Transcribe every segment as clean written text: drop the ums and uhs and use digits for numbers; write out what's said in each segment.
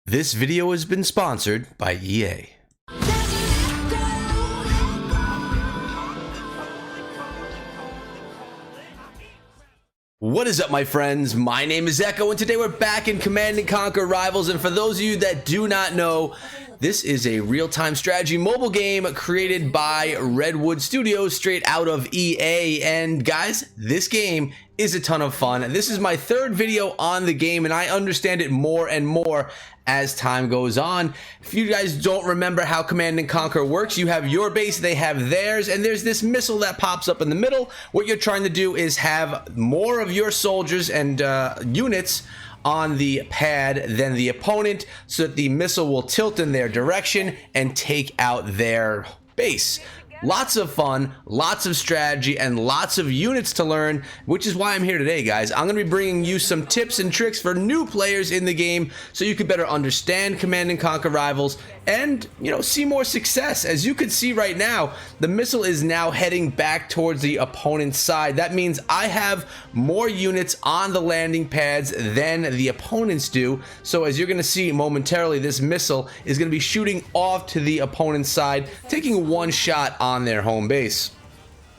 This video has been sponsored by EA. What is up, my friends? My name is Echo, and today we're back in Command & Conquer Rivals. And for those of you that do not know, this is a real-time strategy mobile game created by Redwood Studios, straight out of EA. And guys, this game is a ton of fun. This is my third video on the game, and I understand it more and more as time goes on. If you guys don't remember how Command & Conquer works, you have your base, they have theirs, and there's this missile that pops up in the middle. What you're trying to do is have more of your soldiers and units on the pad than the opponent, so that the missile will tilt in their direction and take out their base. Lots of fun, lots of strategy, and lots of units to learn, which is why I'm here today, guys. I'm going to be bringing you some tips and tricks for new players in the game so you can better understand Command & Conquer Rivals and, see more success. As you can see right now, the missile is now heading back towards the opponent's side. That means I have more units on the landing pads than the opponents do. So as you're going to see momentarily, this missile is going to be shooting off to the opponent's side, taking one shot on their home base.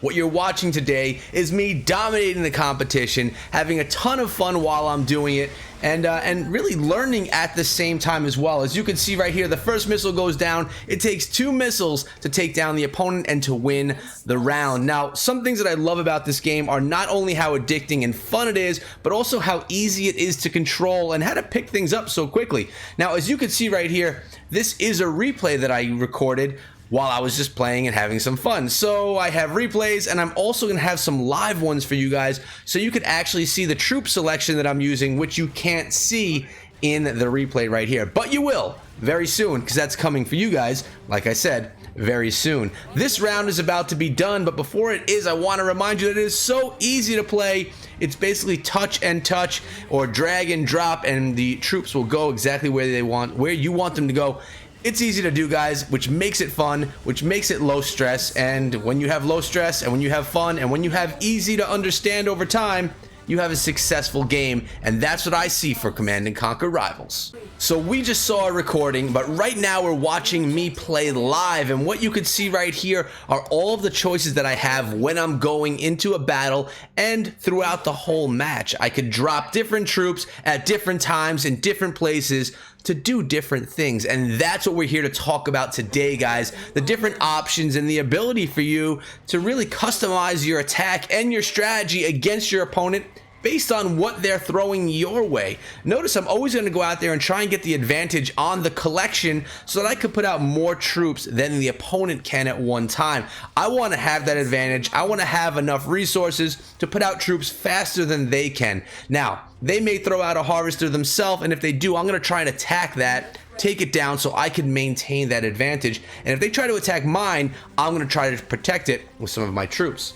What you're watching today is me dominating the competition, having a ton of fun while I'm doing it, and really learning at the same time as well. As you can see right here, the first missile goes down. It takes 2 missiles to take down the opponent and to win the round. Now, some things that I love about this game are not only how addicting and fun it is, but also how easy it is to control and how to pick things up so quickly. Now, as you can see right here, this is a replay that I recorded while I was just playing and having some fun. So I have replays, and I'm also going to have some live ones for you guys so you can actually see the troop selection that I'm using, which you can't see in the replay right here. But you will very soon, because that's coming for you guys, like I said, very soon. This round is about to be done, but before it is, I want to remind you that it is so easy to play. It's basically touch and touch, or drag and drop, and the troops will go exactly where you want them to go. It's easy to do, guys, which makes it fun, which makes it low stress. And when you have low stress, and when you have fun, and when you have easy to understand over time, you have a successful game. And that's what I see for Command & Conquer Rivals. So we just saw a recording, but right now we're watching me play live. And what you can see right here are all of the choices that I have when I'm going into a battle and throughout the whole match. I could drop different troops at different times in different places to do different things, and that's what we're here to talk about today, guys. The different options and the ability for you to really customize your attack and your strategy against your opponent based on what they're throwing your way. Notice I'm always going to go out there and try and get the advantage on the collection so that I could put out more troops than the opponent can at one time. I want to have that advantage. I want to have enough resources to put out troops faster than they can. Now, they may throw out a harvester themselves, and if they do, I'm going to try and attack that, take it down so I can maintain that advantage. And if they try to attack mine, I'm going to try to protect it with some of my troops.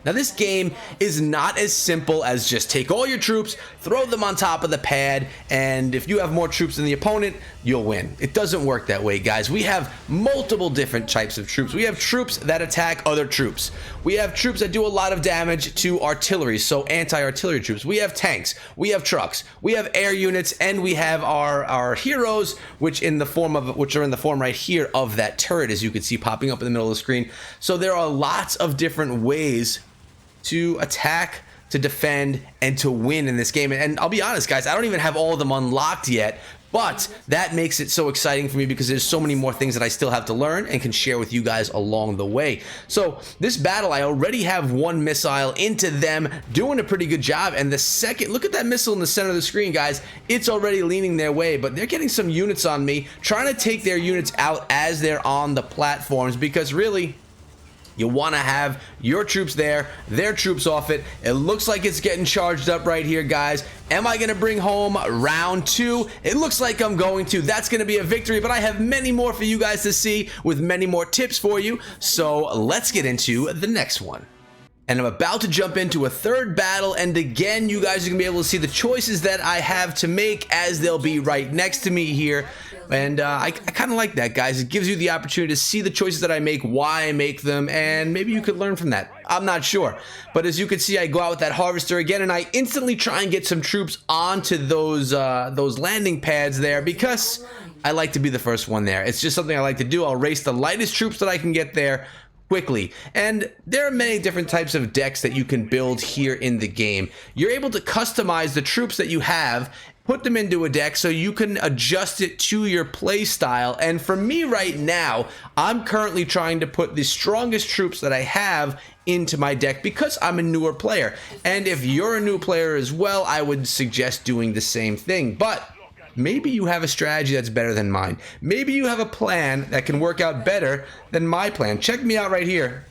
Now, this game is not as simple as just take all your troops, throw them on top of the pad, and if you have more troops than the opponent, you'll win. It doesn't work that way, guys. We have multiple different types of troops. We have troops that attack other troops. We have troops that do a lot of damage to artillery, so anti-artillery troops. We have tanks. We have trucks. We have air units, and we have our heroes, which are in the form right here of that turret, as you can see popping up in the middle of the screen. So there are lots of different ways to attack, to defend, and to win in this game. And I'll be honest, guys, I don't even have all of them unlocked yet, but that makes it so exciting for me because there's so many more things that I still have to learn and can share with you guys along the way. So this battle, I already have one missile into them, doing a pretty good job. And the second, look at that missile in the center of the screen, guys. It's already leaning their way, but they're getting some units on me, trying to take their units out as they're on the platforms, because really, you want to have your troops there, their troops off it. It looks like it's getting charged up right here, guys. Am I going to bring home round 2? It looks like I'm going to. That's going to be a victory, but I have many more for you guys to see with many more tips for you. So let's get into the next one. And I'm about to jump into a third battle, and again, you guys are gonna be able to see the choices that I have to make as they'll be right next to me here. And I kind of like that, guys. It gives you the opportunity to see the choices that I make, why I make them, and maybe you could learn from that. I'm not sure. But as you can see, I go out with that harvester again, and I instantly try and get some troops onto those landing pads there because I like to be the first one there. It's just something I like to do. I'll race the lightest troops that I can get there quickly. And there are many different types of decks that you can build here in the game. You're able to customize the troops that you have, put them into a deck so you can adjust it to your play style. And for me right now, I'm currently trying to put the strongest troops that I have into my deck because I'm a newer player. And if you're a new player as well, I would suggest doing the same thing. But maybe you have a strategy that's better than mine. Maybe you have a plan that can work out better than my plan. Check me out right here.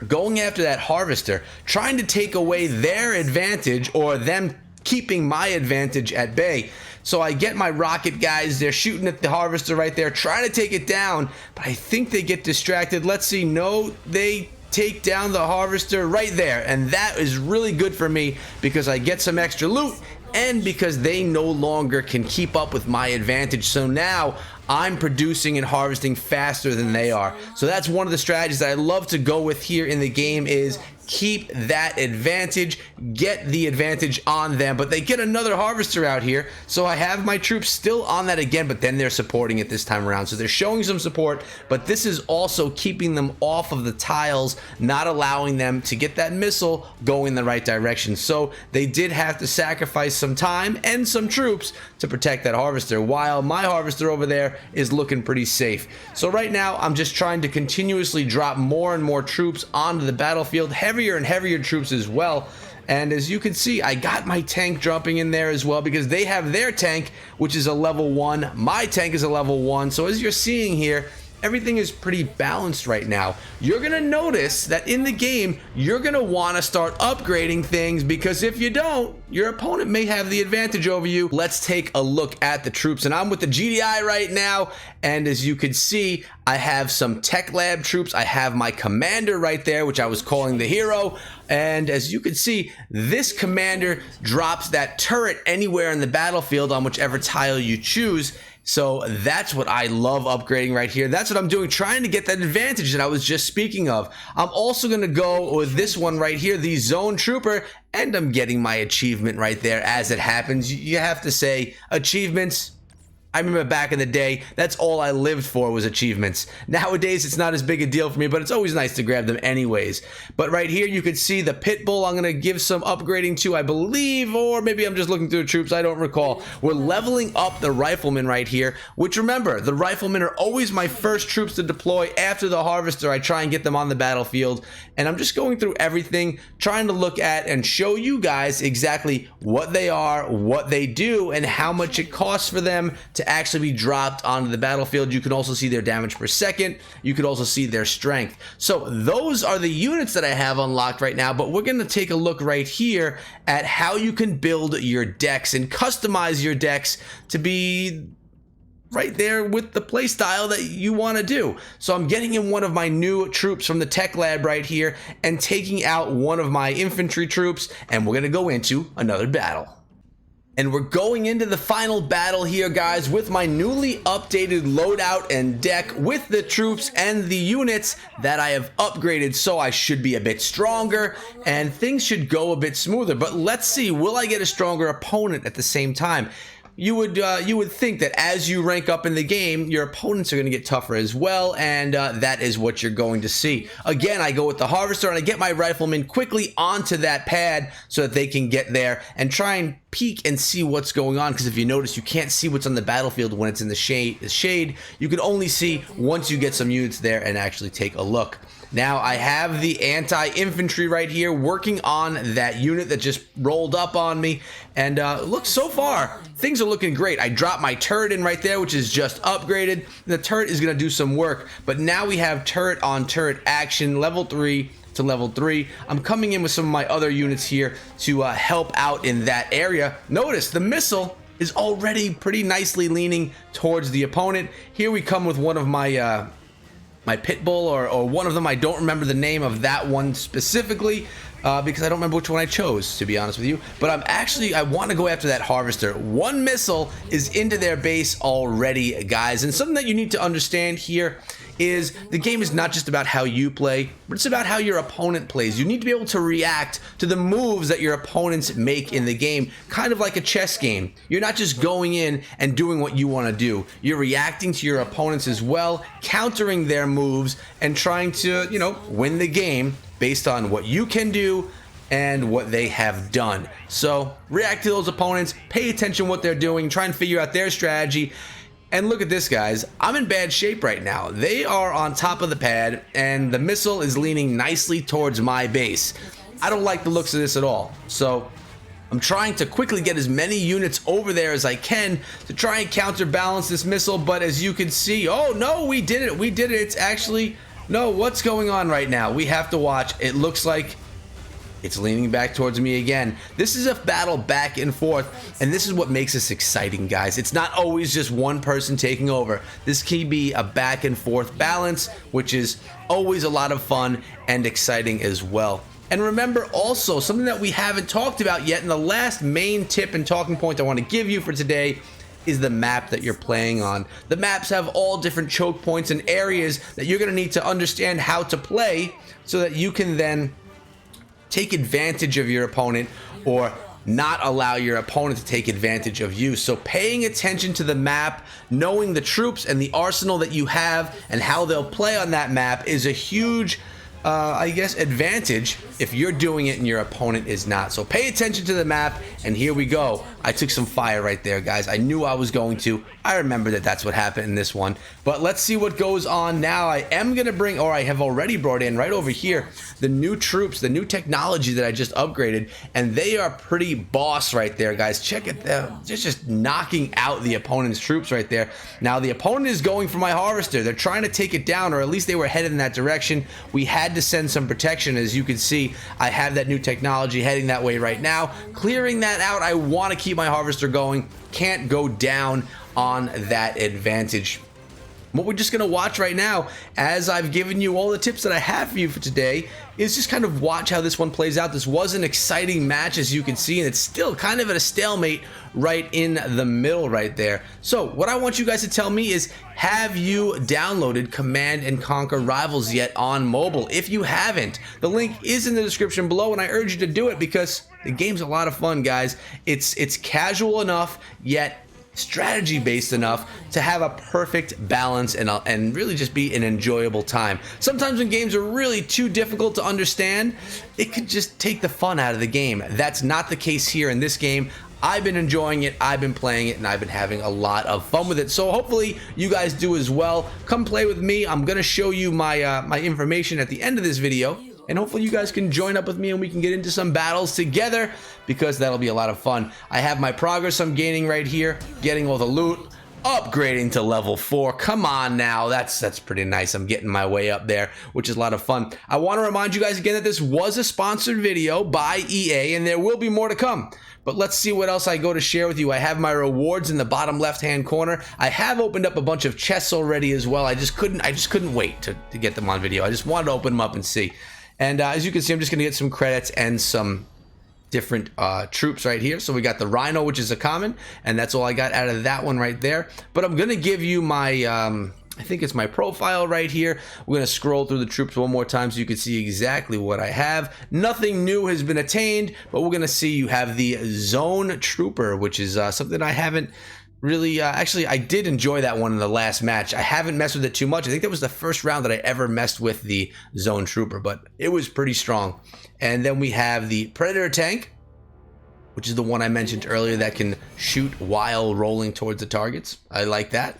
Going after that harvester, trying to take away their advantage or them keeping my advantage at bay. So I get my rocket guys, they're shooting at the harvester right there, trying to take it down, but I think they get distracted. Let's see, no, they take down the harvester right there, and that is really good for me because I get some extra loot and because they no longer can keep up with my advantage. So now I'm producing and harvesting faster than they are. So that's one of the strategies that I love to go with here in the game, is keep that advantage, get the advantage on them. But they get another harvester out here, so I have my troops still on that again, but then they're supporting it this time around. So they're showing some support, but this is also keeping them off of the tiles, not allowing them to get that missile going the right direction. So they did have to sacrifice some time and some troops to protect that harvester, while my harvester over there is looking pretty safe. So right now I'm just trying to continuously drop more and more troops onto the battlefield, heavier and heavier troops as well. And as you can see, I got my tank jumping in there as well because they have their tank, which is a level 1. My tank is a level 1. So as you're seeing here, everything is pretty balanced right now. You're going to notice that in the game, you're going to want to start upgrading things, because if you don't, your opponent may have the advantage over you. Let's take a look at the troops, and I'm with the GDI right now. And as you can see, I have some tech lab troops. I have my commander right there, which I was calling the hero. And as you can see, this commander drops that turret anywhere in the battlefield on whichever tile you choose. So that's what I love upgrading right here. That's what I'm doing, trying to get that advantage that I was just speaking of. I'm also going to go with this one right here, the Zone Trooper, and I'm getting my achievement right there as it happens. You have to say, achievements, I remember back in the day, that's all I lived for was achievements. Nowadays, it's not as big a deal for me, but it's always nice to grab them anyways. But right here, you can see the Pit Bull I'm going to give some upgrading to, I believe, or maybe I'm just looking through the troops, I don't recall. We're leveling up the Riflemen right here, which remember, the Riflemen are always my first troops to deploy after the Harvester. I try and get them on the battlefield, and I'm just going through everything, trying to look at and show you guys exactly what they are, what they do, and how much it costs for them to actually be dropped onto the battlefield. You can also see their damage per second. You could also see their strength. So those are the units that I have unlocked right now, but we're going to take a look right here at how you can build your decks and customize your decks to be right there with the play style that you want to do. So I'm getting in one of my new troops from the tech lab right here and taking out one of my infantry troops, and we're going to go into another battle. And we're going into the final battle here, guys, with my newly updated loadout and deck with the troops and the units that I have upgraded. So I should be a bit stronger and things should go a bit smoother. But let's see, will I get a stronger opponent at the same time? You would think that as you rank up in the game, your opponents are going to get tougher as well, and that is what you're going to see. Again, I go with the Harvester, and I get my Riflemen quickly onto that pad so that they can get there and try and peek and see what's going on, because if you notice, you can't see what's on the battlefield when it's in the shade. You can only see once you get some units there and actually take a look. Now I have the anti-infantry right here working on that unit that just rolled up on me, and look, so far things are looking great. I dropped my turret in right there, which is just upgraded. The turret is going to do some work, but now we have turret on turret action, level 3 to level 3. I'm coming in with some of my other units here to help out in that area. Notice the missile is already pretty nicely leaning towards the opponent. Here we come with one of my Pit Bull, or one of them. I don't remember the name of that one specifically, because I don't remember which one I chose, to be honest with you. But I want to go after that harvester. One missile is into their base already, guys. And something that you need to understand here is the game is not just about how you play, but it's about how your opponent plays. You need to be able to react to the moves that your opponents make in the game, kind of like a chess game. You're not just going in and doing what you want to do. You're reacting to your opponents as well, countering their moves, and trying to, you know, win the game based on what you can do and what they have done. So react to those opponents, pay attention to what they're doing, try and figure out their strategy. And look at this, guys. I'm in bad shape right now. They are on top of the pad, and the missile is leaning nicely towards my base. I don't like the looks of this at all. So I'm trying to quickly get as many units over there as I can to try and counterbalance this missile. But as you can see, oh no, we did it. We did it. It's actually, no, what's going on right now? We have to watch. It looks like it's leaning back towards me again. This is a battle back and forth, and this is what makes this exciting, guys. It's not always just one person taking over. This can be a back and forth balance, which is always a lot of fun and exciting as well. And remember also, something that we haven't talked about yet, and the last main tip and talking point I want to give you for today is the map that you're playing on. The maps have all different choke points and areas that you're going to need to understand how to play so that you can then take advantage of your opponent or not allow your opponent to take advantage of you. So paying attention to the map, knowing the troops and the arsenal that you have and how they'll play on that map is a huge I guess advantage if you're doing it and your opponent is not. So pay attention to the map, and here we go. I took some fire right there, guys. I knew I was going to. I remember that that's what happened in this one. But let's see what goes on now. I am going to bring, or I have already brought in right over here, the new troops, the new technology that I just upgraded, and they are pretty boss right there, guys. Check it. They're just knocking out the opponent's troops right there. Now the opponent is going for my harvester. They're trying to take it down, or at least they were headed in that direction. We had to send some protection. As you can see, I have that new technology heading that way right now. Clearing that out, I want to keep my harvester going. Can't go down on that advantage. What we're just going to watch right now, as I've given you all the tips that I have for you for today, is just kind of watch how this one plays out. This was an exciting match, as you can see, and it's still kind of at a stalemate right in the middle right there. So what I want you guys to tell me is, have you downloaded Command & Conquer Rivals yet on mobile? If you haven't, the link is in the description below, and I urge you to do it because the game's a lot of fun, guys. It's casual enough, yet strategy based enough to have a perfect balance and really just be an enjoyable time. Sometimes when games are really too difficult to understand, it could just take the fun out of the game. That's not the case here in this game. I've been enjoying it, I've been playing it, and I've been having a lot of fun with it. So hopefully you guys do as well. Come play with me. I'm gonna show you my my information at the end of this video, and hopefully you guys can join up with me and we can get into some battles together, because that'll be a lot of fun. I have my progress I'm gaining right here, getting all the loot, upgrading to level 4. Come on now, that's pretty nice. I'm getting my way up there, which is a lot of fun. I want to remind you guys again that this was a sponsored video by EA, and there will be more to come. But let's see what else I go to share with you. I have my rewards in the bottom left-hand corner. I have opened up a bunch of chests already as well. I just couldn't wait to get them on video. I just wanted to open them up and see. And as you can see, I'm just going to get some credits and some different troops right here. So we got the Rhino, which is a common, and that's all I got out of that one right there. But I'm going to give you my I think it's my profile right here. We're going to scroll through the troops one more time so you can see exactly what I have. Nothing new has been attained, but we're going to see you have the Zone Trooper, which is something I haven't really actually, I did enjoy that one in the last match. I haven't messed with it too much. I think that was the first round that I ever messed with the Zone Trooper, but it was pretty strong. And then we have the Predator Tank, which is the one I mentioned earlier that can shoot while rolling towards the targets. I like that.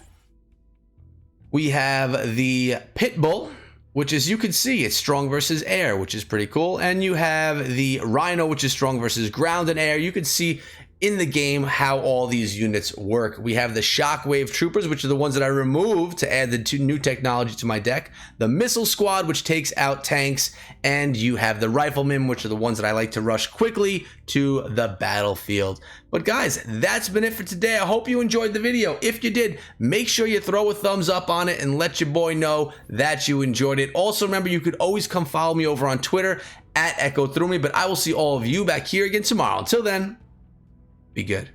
We have the Pitbull, which, as you can see, it's strong versus air, which is pretty cool. And you have the Rhino, which is strong versus ground and air. You can see in the game how all these units work. We have the Shockwave Troopers, which are the ones that I removed to add the two new technology to my deck. The Missile Squad, which takes out tanks. And you have the Riflemen, which are the ones that I like to rush quickly to the battlefield. But guys, that's been it for today. I hope you enjoyed the video. If you did, make sure you throw a thumbs up on it and let your boy know that you enjoyed it. Also, remember, you could always come follow me over on Twitter at Echo Through Me. But I will see all of you back here again tomorrow. Until then, be good.